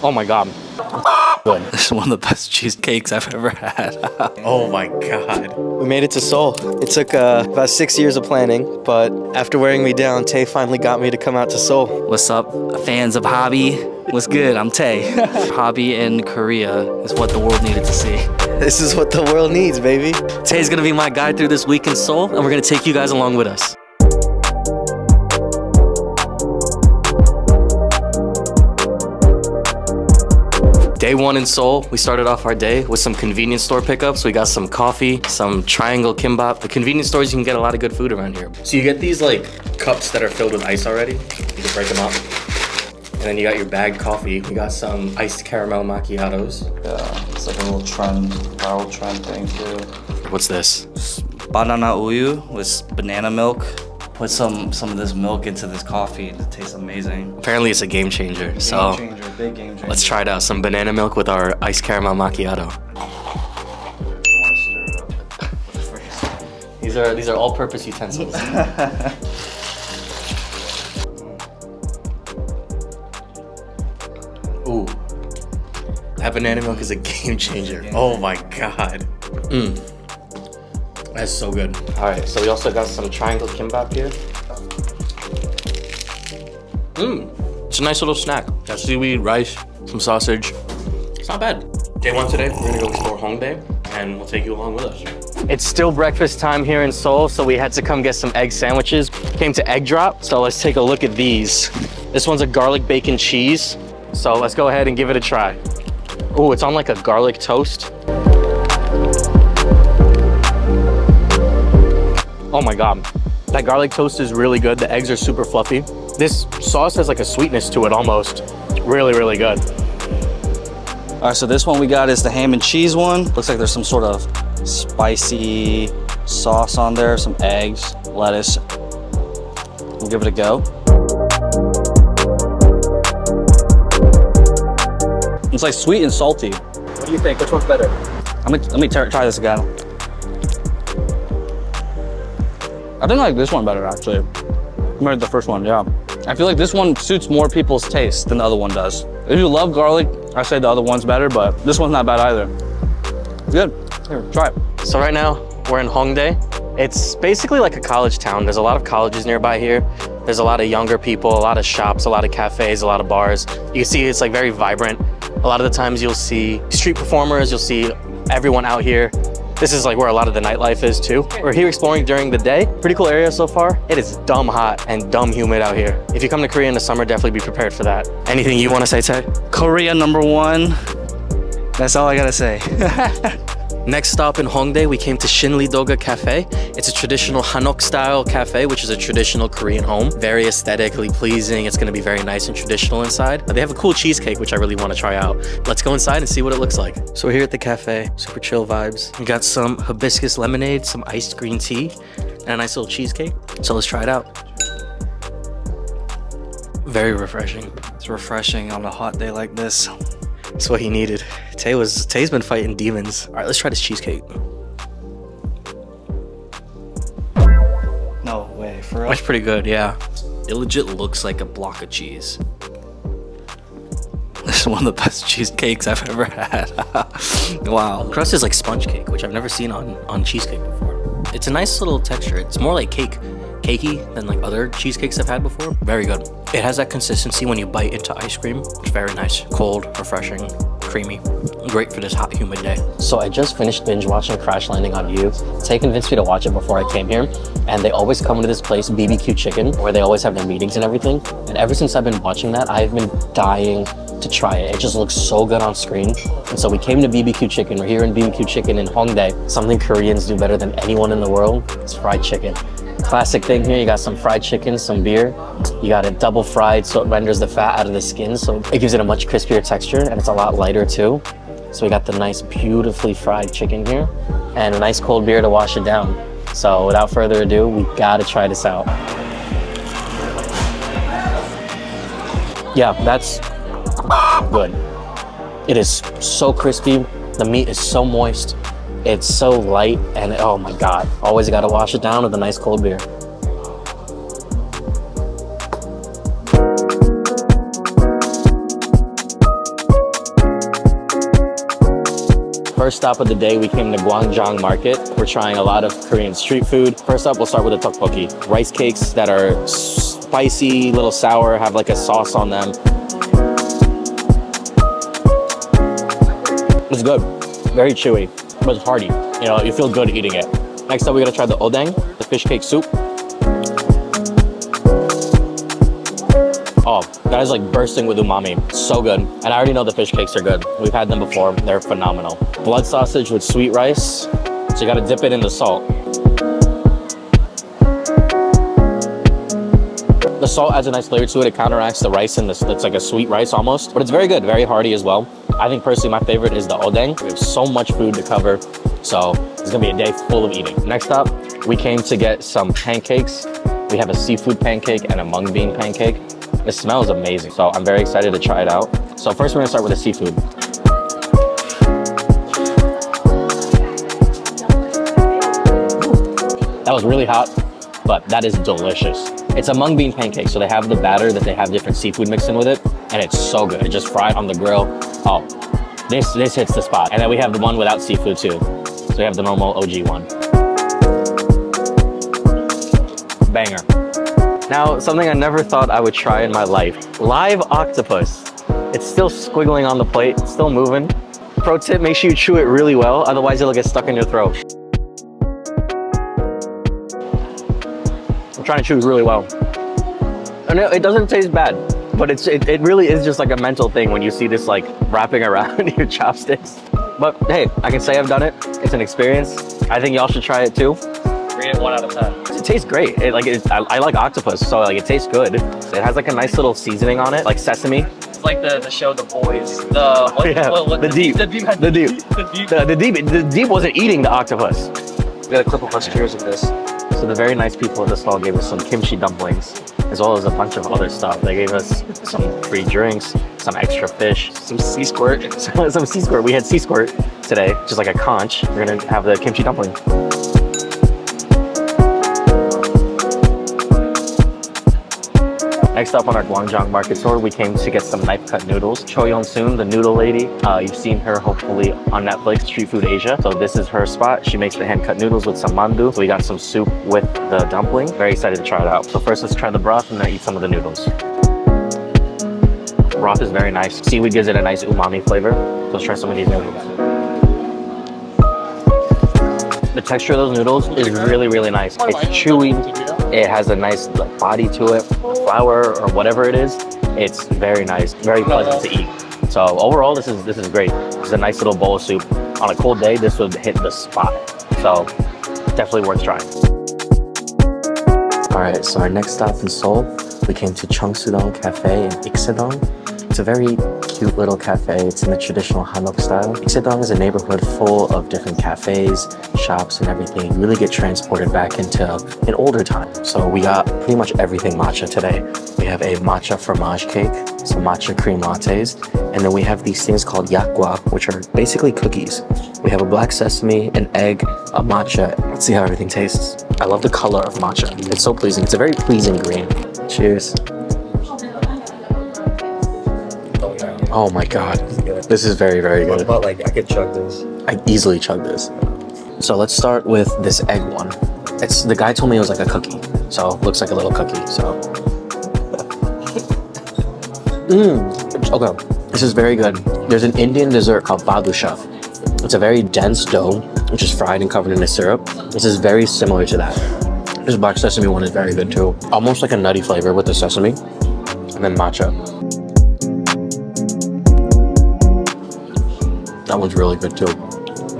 Oh my God. Good. This is one of the best cheesecakes I've ever had. Oh my God. We made it to Seoul. It took about 6 years of planning, but after wearing me down, Tay finally got me to come out to Seoul. What's up, fans of Hobby? What's good? I'm Tay. Hobby in Korea is what the world needed to see. This is what the world needs, baby. Tay's gonna be my guide through this week in Seoul, and we're gonna take you guys along with us. Day one in Seoul, we started off our day with some convenience store pickups. We got some coffee, some triangle kimbap. The convenience stores, you can get a lot of good food around here. So you get these like cups that are filled with ice already. You can break them up. And then you got your bagged coffee. We got some iced caramel macchiatos. Yeah, it's like a little trend, viral trend thing too. What's this? Banana uyu with banana milk. Put some of this milk into this coffee and it tastes amazing. Apparently it's a game changer. Big game changer. Let's try it out. Some banana milk with our iced caramel macchiato. These are all-purpose utensils. Ooh, that banana milk is a game changer. Oh my God. That's so good. All right, so we also got some triangle kimbap here. It's a nice little snack. Got seaweed, rice, some sausage. It's not bad. Day one today, we're gonna go explore Hongdae, and we'll take you along with us. It's still breakfast time here in Seoul, so we had to come get some egg sandwiches. Came to Egg Drop, so let's take a look at these. This one's a garlic bacon cheese, so let's go ahead and give it a try. Ooh, it's on like a garlic toast. Oh my God, that garlic toast is really good. The eggs are super fluffy. This sauce has like a sweetness to it almost. Really, really good. All right, so this one we got is the ham and cheese one. Looks like there's some sort of spicy sauce on there, some eggs, lettuce. We'll give it a go. It's like sweet and salty. What do you think? Which one's better? Let me try this again. I think I like this one better, actually, compared to the first one, yeah. I feel like this one suits more people's taste than the other one does. If you love garlic, I say the other one's better, but this one's not bad either. It's good. Here, try it. So right now, we're in Hongdae. It's basically like a college town. There's a lot of colleges nearby here. There's a lot of younger people, a lot of shops, a lot of cafes, a lot of bars. You can see it's like very vibrant. A lot of the times you'll see street performers, you'll see everyone out here. This is like where a lot of the nightlife is too. We're here exploring during the day. Pretty cool area so far. It is dumb hot and dumb humid out here. If you come to Korea in the summer, definitely be prepared for that. Anything you want to say, Tay? Korea #1. That's all I gotta say. Next stop in Hongdae, we came to Shinleedoga Cafe. It's a traditional Hanok style cafe, which is a traditional Korean home. Very aesthetically pleasing. It's gonna be very nice and traditional inside. They have a cool cheesecake, which I really wanna try out. Let's go inside and see what it looks like. So we're here at the cafe, super chill vibes. We got some hibiscus lemonade, some iced green tea, and a nice little cheesecake. So let's try it out. Very refreshing. It's refreshing on a hot day like this. That's what he needed. Tay's been fighting demons. All right, let's try this cheesecake. No way, for real? That's pretty good, yeah. It legit looks like a block of cheese. This is one of the best cheesecakes I've ever had. Wow. The crust is like sponge cake, which I've never seen on cheesecake before. It's a nice little texture. It's more like cakey than like other cheesecakes I've had before. Very good. It has that consistency when you bite into ice cream. It's very nice. Cold, refreshing, creamy. Great for this hot, humid day. So I just finished binge watching Crash Landing on You. Tay convinced me to watch it before I came here. And they always come to this place, BBQ Chicken, where they always have their meetings and everything. And ever since I've been watching that, I've been dying to try it. It just looks so good on screen. And so we came to BBQ Chicken. We're here in BBQ Chicken in Hongdae. Something Koreans do better than anyone in the world is fried chicken. Classic thing here, you got some fried chicken, some beer. You got it double fried so it renders the fat out of the skin, so it gives it a much crispier texture, and it's a lot lighter too. So we got the nice, beautifully fried chicken here, and a nice cold beer to wash it down. So without further ado, we gotta try this out. Yeah, that's good. It is so crispy. The meat is so moist. It's so light, and oh my God. Always gotta wash it down with a nice cold beer. First stop of the day, we came to Gwangjang Market. We're trying a lot of Korean street food. First up, we'll start with the tteokbokki. Rice cakes that are spicy, little sour, have like a sauce on them. It's good, very chewy, but it's hearty. You know, you feel good eating it. Next up, we're gonna try the odeng, the fish cake soup. Oh, that is like bursting with umami. So good. And I already know the fish cakes are good. We've had them before. They're phenomenal. Blood sausage with sweet rice. So you gotta dip it in the salt. The salt adds a nice flavor to it. It counteracts the rice and it's like a sweet rice almost. But it's very good, very hearty as well. I think personally my favorite is the odeng. We have so much food to cover. So it's gonna be a day full of eating. Next up, we came to get some pancakes. We have a seafood pancake and a mung bean pancake. It smells amazing, so I'm very excited to try it out. So first we're gonna start with the seafood. That was really hot, but that is delicious. It's a mung bean pancake, so they have the batter that they have different seafood mixed in with it, and it's so good. It just fried on the grill. Oh, this hits the spot. And then we have the one without seafood too. So we have the normal OG one. Banger. Now, something I never thought I would try in my life. Live octopus. It's still squiggling on the plate, it's still moving. Pro tip, make sure you chew it really well, otherwise it'll get stuck in your throat. I'm trying to chew really well. And it doesn't taste bad, but it really is just like a mental thing when you see this like wrapping around your chopsticks. But hey, I can say I've done it. It's an experience. I think y'all should try it too. Rate it 1 out of 10. It tastes great. I like octopus, so like it tastes good. It has like a nice little seasoning on it, like sesame. It's like the show The Boys. The deep wasn't eating the octopus. We got a clip of us cheers of this. So the very nice people at the stall gave us some kimchi dumplings, as well as a bunch of other stuff. They gave us some free drinks, some extra fish, Some sea squirt. some sea squirt. We had sea squirt today, just like a conch. We're gonna have the kimchi dumpling. Next up on our Gwangjang market tour, we came to get some knife-cut noodles. Cho Young-soon, the noodle lady, you've seen her hopefully on Netflix, Street Food Asia. So this is her spot. She makes the hand-cut noodles with some mandu. So we got some soup with the dumpling. Very excited to try it out. So first, let's try the broth and then eat some of the noodles. Broth is very nice. Seaweed gives it a nice umami flavor. So let's try some of these noodles. The texture of those noodles is really, really nice. It's chewy. It has a nice like body to it. Flour or whatever it is, it's very nice, very pleasant to eat. So overall, this is great. It's a nice little bowl of soup. On a cold day, this would hit the spot. So definitely worth trying. All right, so our next stop in Seoul, we came to Gyeongbokgung Cafe in Ikseon. It's a very cute little cafe. It's in the traditional Hanmiok style. Ikseon is a neighborhood full of different cafes, shops, and everything. You really get transported back into an older time. So we got pretty much everything matcha today. We have a matcha fromage cake, some matcha cream lattes, and then we have these things called yakgwa, which are basically cookies. We have a black sesame, an egg, a matcha. Let's see how everything tastes. I love the color of matcha. It's so pleasing. It's a very pleasing green. Cheers. Oh my god, this is very, very good. What about like, I could chug this? I easily chug this. So let's start with this egg one. The guy told me it was like a cookie, so it looks like a little cookie, so. Okay, this is very good. There's an Indian dessert called balusha. It's a very dense dough, which is fried and covered in a syrup. This is very similar to that. This black sesame one is very good too. Almost like a nutty flavor with the sesame, and then matcha. That one's really good too.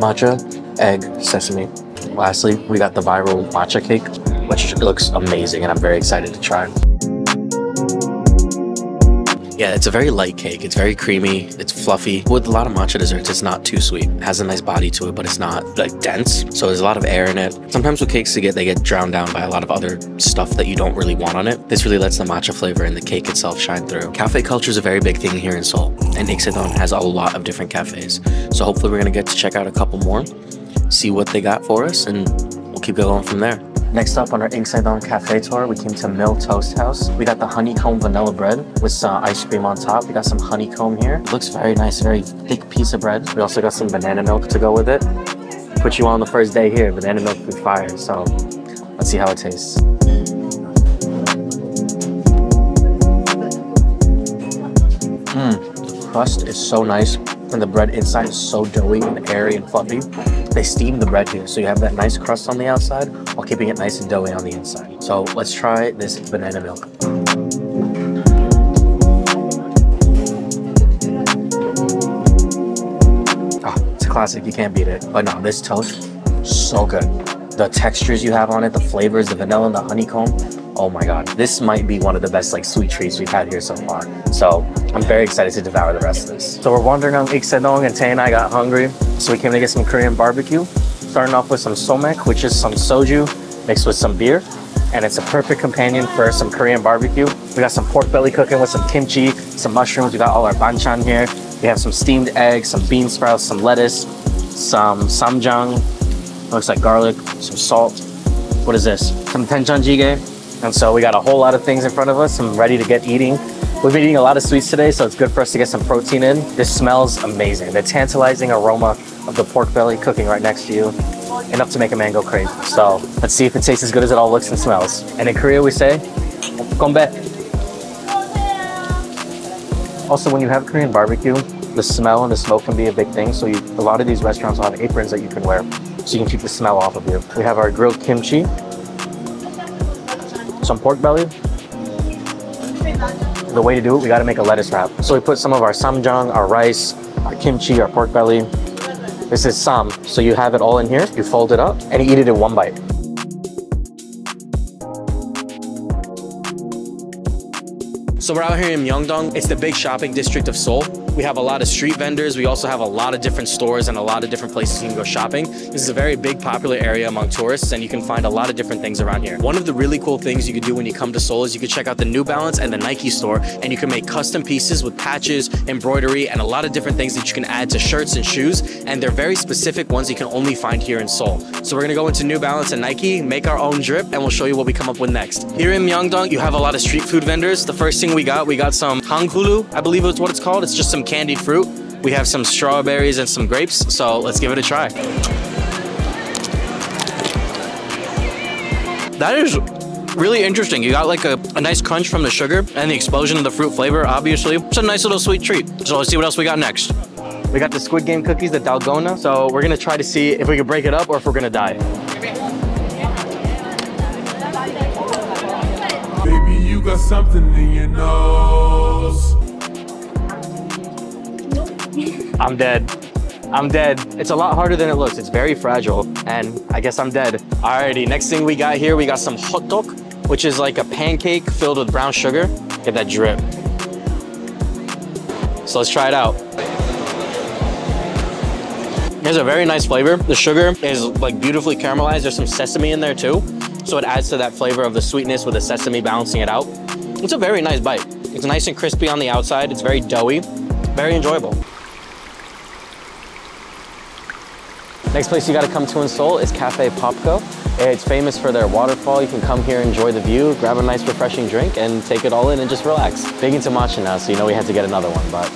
Matcha, egg, sesame. Lastly, we got the viral matcha cake, which looks amazing and I'm very excited to try. Yeah, it's a very light cake. It's very creamy. It's fluffy. With a lot of matcha desserts, it's not too sweet. It has a nice body to it, but it's not like dense. So there's a lot of air in it. Sometimes with cakes, they get drowned down by a lot of other stuff that you don't really want on it. This really lets the matcha flavor and the cake itself shine through. Cafe culture is a very big thing here in Seoul, and Ikseon has a lot of different cafes. So hopefully we're gonna get to check out a couple more, see what they got for us, and we'll keep going from there. Next up on our Ikseon Cafe tour, we came to Mill Toast House. We got the honeycomb vanilla bread with some ice cream on top. We got some honeycomb here. Looks very nice, very thick piece of bread. We also got some banana milk to go with it. Put you on the first day here, banana milk with fire. So let's see how it tastes. The crust is so nice and the bread inside is so doughy and airy and fluffy. They steam the bread here, so you have that nice crust on the outside while keeping it nice and doughy on the inside. So let's try this banana milk. Oh, it's a classic, you can't beat it. But no, this toast, so good. The textures you have on it, the flavors, the vanilla and the honeycomb, oh my god. This might be one of the best like sweet treats we've had here so far. So I'm very excited to devour the rest of this. So we're wandering on Ikseon and Tay and I got hungry. So we came to get some Korean barbecue. Starting off with some somek, which is some soju mixed with some beer. And it's a perfect companion for some Korean barbecue. We got some pork belly cooking with some kimchi, some mushrooms. We got all our banchan here. We have some steamed eggs, some bean sprouts, some lettuce, some samjang. Looks like garlic, some salt. What is this? Some tenchon jjigae. And so we got a whole lot of things in front of us. I'm ready to get eating. We've been eating a lot of sweets today, so it's good for us to get some protein in. This smells amazing. The tantalizing aroma of the pork belly cooking right next to you, enough to make a man go crazy. So let's see if it tastes as good as it all looks and smells. And in Korea we say, "Gombe." Also, when you have Korean barbecue, the smell and the smoke can be a big thing. So a lot of these restaurants will have aprons that you can wear, so you can keep the smell off of you. We have our grilled kimchi, some pork belly. The way to do it, we got to make a lettuce wrap. So we put some of our samjang, our rice, our kimchi, our pork belly. This is sam, so you have it all in here. You fold it up and you eat it in one bite. So we're out here in Myeongdong. It's the big shopping district of Seoul. We have a lot of street vendors. We also have a lot of different stores and a lot of different places you can go shopping. This is a very big popular area among tourists, and you can find a lot of different things around here. One of the really cool things you can do when you come to Seoul is you can check out the New Balance and the Nike store, and you can make custom pieces with patches, embroidery, and a lot of different things that you can add to shirts and shoes, and they're very specific ones you can only find here in Seoul. So we're gonna go into New Balance and Nike, make our own drip, and we'll show you what we come up with next. Here in Myeongdong, you have a lot of street food vendors. The first thing we got some hanghulu, I believe is what it's called. It's just some candied fruit. We have some strawberries and some grapes, so let's give it a try. That is really interesting. You got like a nice crunch from the sugar and the explosion of the fruit flavor, obviously. It's a nice little sweet treat. So let's see what else we got next. We got the Squid Game cookies, the dalgona. So we're gonna try to see if we can break it up or if we're gonna die. Baby, you got something in your nose. I'm dead. I'm dead. It's a lot harder than it looks. It's very fragile, and I guess I'm dead. Alrighty, next thing we got here, we got some hotdog, which is like a pancake filled with brown sugar. Get that drip. So let's try it out. There's a very nice flavor. The sugar is like beautifully caramelized. There's some sesame in there too, so it adds to that flavor of the sweetness with the sesame balancing it out. It's a very nice bite. It's nice and crispy on the outside. It's very doughy, very enjoyable. Next place you gotta come to in Seoul is Cafe Popko. It's famous for their waterfall. You can come here, enjoy the view, grab a nice refreshing drink, and take it all in and just relax. Big into matcha now, so you know we had to get another one, but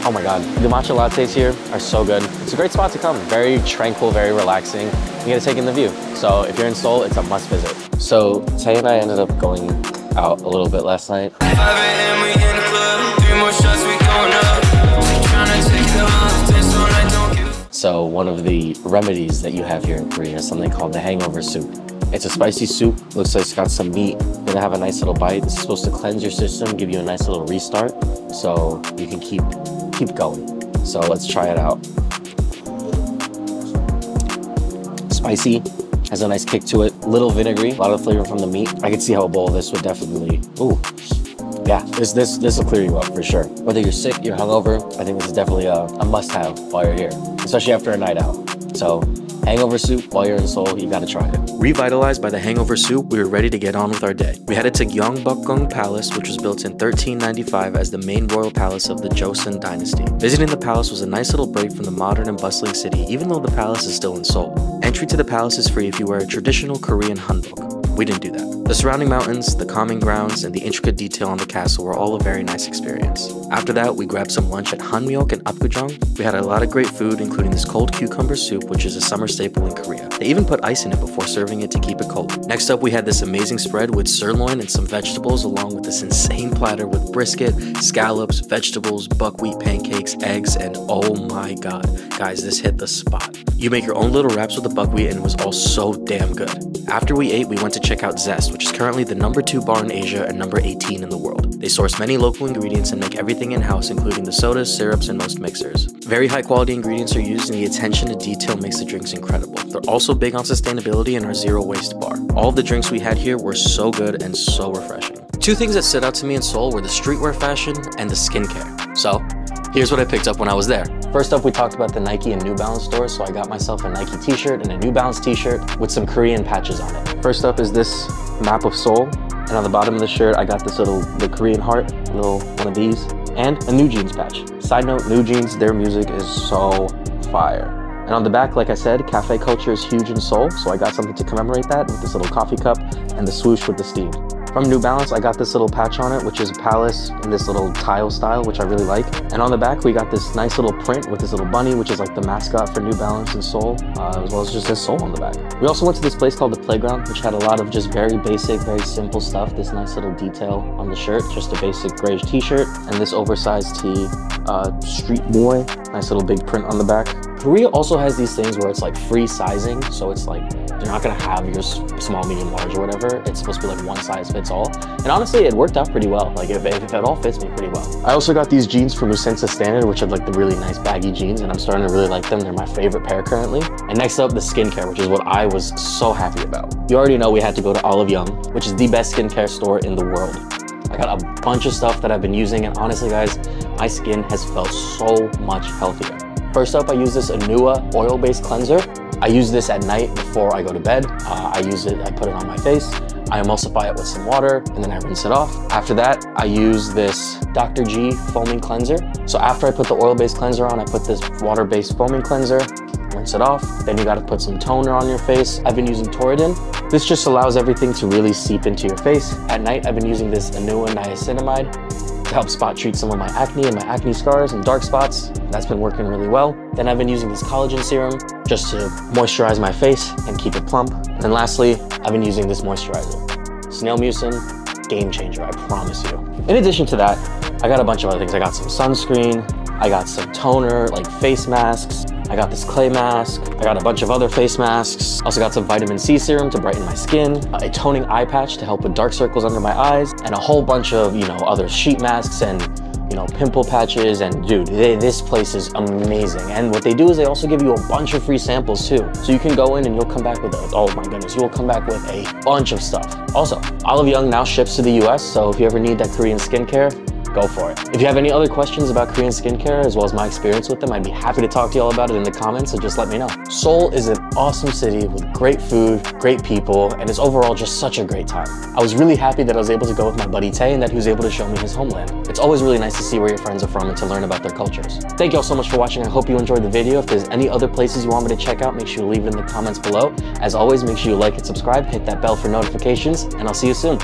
oh my god, the matcha lattes here are so good. It's a great spot to come. Very tranquil, very relaxing. You get to take in the view. So if you're in Seoul, it's a must visit. So Tay and I ended up going out a little bit last night. 5 a.m. we in the club, 3 more shots we going up. Trying to take it off, dance all night, don't give. So one of the remedies that you have here in Korea is something called the Hangover Soup. It's a spicy soup. Looks like it's got some meat. You're gonna have a nice little bite. This is supposed to cleanse your system, give you a nice little restart, so you can keep going. So let's try it out. Spicy, has a nice kick to it. Little vinegary, a lot of flavor from the meat. I could see how a bowl of this would definitely, ooh. Yeah, this will clear you up for sure. Whether you're sick, you're hungover, I think this is definitely a must-have while you're here, especially after a night out. So Hangover Soup, while you're in Seoul, you gotta try it. Revitalized by the Hangover Soup, we were ready to get on with our day. We headed to Gyeongbokgung Palace, which was built in 1395 as the main royal palace of the Joseon dynasty. Visiting the palace was a nice little break from the modern and bustling city, even though the palace is still in Seoul. Entry to the palace is free if you wear a traditional Korean hanbok. We didn't do that. The surrounding mountains, the calming grounds, and the intricate detail on the castle were all a very nice experience. After that, we grabbed some lunch at Hanmiok and Apgujeong. We had a lot of great food, including this cold cucumber soup, which is a summer staple in Korea. They even put ice in it before serving it to keep it cold. Next up, we had this amazing spread with sirloin and some vegetables, along with this insane platter with brisket, scallops, vegetables, buckwheat pancakes, eggs, and oh my god, guys, this hit the spot. You make your own little wraps with the buckwheat, and it was all so damn good. After we ate, we went to check out Zest, which is currently the #2 bar in Asia and number 18 in the world. They source many local ingredients and make everything in-house, including the sodas, syrups, and most mixers. Very high quality ingredients are used, and the attention to detail makes the drinks incredible. They're also big on sustainability and our zero waste bar. All of the drinks we had here were so good and so refreshing. Two things that stood out to me in Seoul were the streetwear fashion and the skincare. So, here's what I picked up when I was there. First up, we talked about the Nike and New Balance stores, so I got myself a Nike t-shirt and a New Balance t-shirt with some Korean patches on it. First up is this map of Seoul, and on the bottom of the shirt, I got this the Korean heart, little one of these, and a New Jeans patch. Side note, New Jeans, their music is so fire. And on the back, like I said, cafe culture is huge in Seoul, so I got something to commemorate that with this little coffee cup and the swoosh with the steam. From New Balance, I got this little patch on it, which is a palace in this little tile style, which I really like. And on the back, we got this nice little print with this little bunny, which is like the mascot for New Balance in Seoul, as well as just says Seoul on the back. We also went to this place called The Playground, which had a lot of just very basic, very simple stuff. This nice little detail on the shirt, just a basic grayish t-shirt, and this oversized tee, Street Boy, nice little big print on the back. Korea also has these things where it's like free sizing, so it's like you're not gonna have your small, medium, large, or whatever. It's supposed to be like one size fits all. And honestly, it worked out pretty well. Like if it all fits me pretty well. I also got these jeans from Musinsa Standard, which are like the really nice baggy jeans, and I'm starting to really like them. They're my favorite pair currently. And next up, the skincare, which is what I was so happy about. You already know we had to go to Young, which is the best skincare store in the world. I got a bunch of stuff that I've been using, and honestly guys, my skin has felt so much healthier. First up, I use this Anua oil-based cleanser. I use this at night before I go to bed. I put it on my face. I emulsify it with some water, and then I rinse it off. After that, I use this Dr. G foaming cleanser. So after I put the oil-based cleanser on, I put this water-based foaming cleanser, rinse it off. Then you gotta put some toner on your face. I've been using Toradin. This just allows everything to really seep into your face. At night, I've been using this Anua niacinamide to help spot treat some of my acne and my acne scars and dark spots. That's been working really well. Then I've been using this collagen serum just to moisturize my face and keep it plump. And then lastly, I've been using this moisturizer. Snail Mucin, game changer, I promise you. In addition to that, I got a bunch of other things. I got some sunscreen, I got some toner, like face masks, I got this clay mask, I got a bunch of other face masks. Also got some vitamin C serum to brighten my skin, a toning eye patch to help with dark circles under my eyes, and a whole bunch of, other sheet masks and, pimple patches. And dude, this place is amazing. And what they do is they also give you a bunch of free samples too. So you can go in and you'll come back with oh my goodness, you'll come back with a bunch of stuff. Also, Young now ships to the US, so if you ever need that Korean skincare, go for it. If you have any other questions about Korean skincare, as well as my experience with them, I'd be happy to talk to you all about it in the comments, so just let me know. Seoul is an awesome city with great food, great people, and it's overall just such a great time. I was really happy that I was able to go with my buddy Tae and that he was able to show me his homeland. It's always really nice to see where your friends are from and to learn about their cultures. Thank you all so much for watching. I hope you enjoyed the video. If there's any other places you want me to check out, make sure you leave it in the comments below. As always, make sure you like and subscribe, hit that bell for notifications, and I'll see you soon.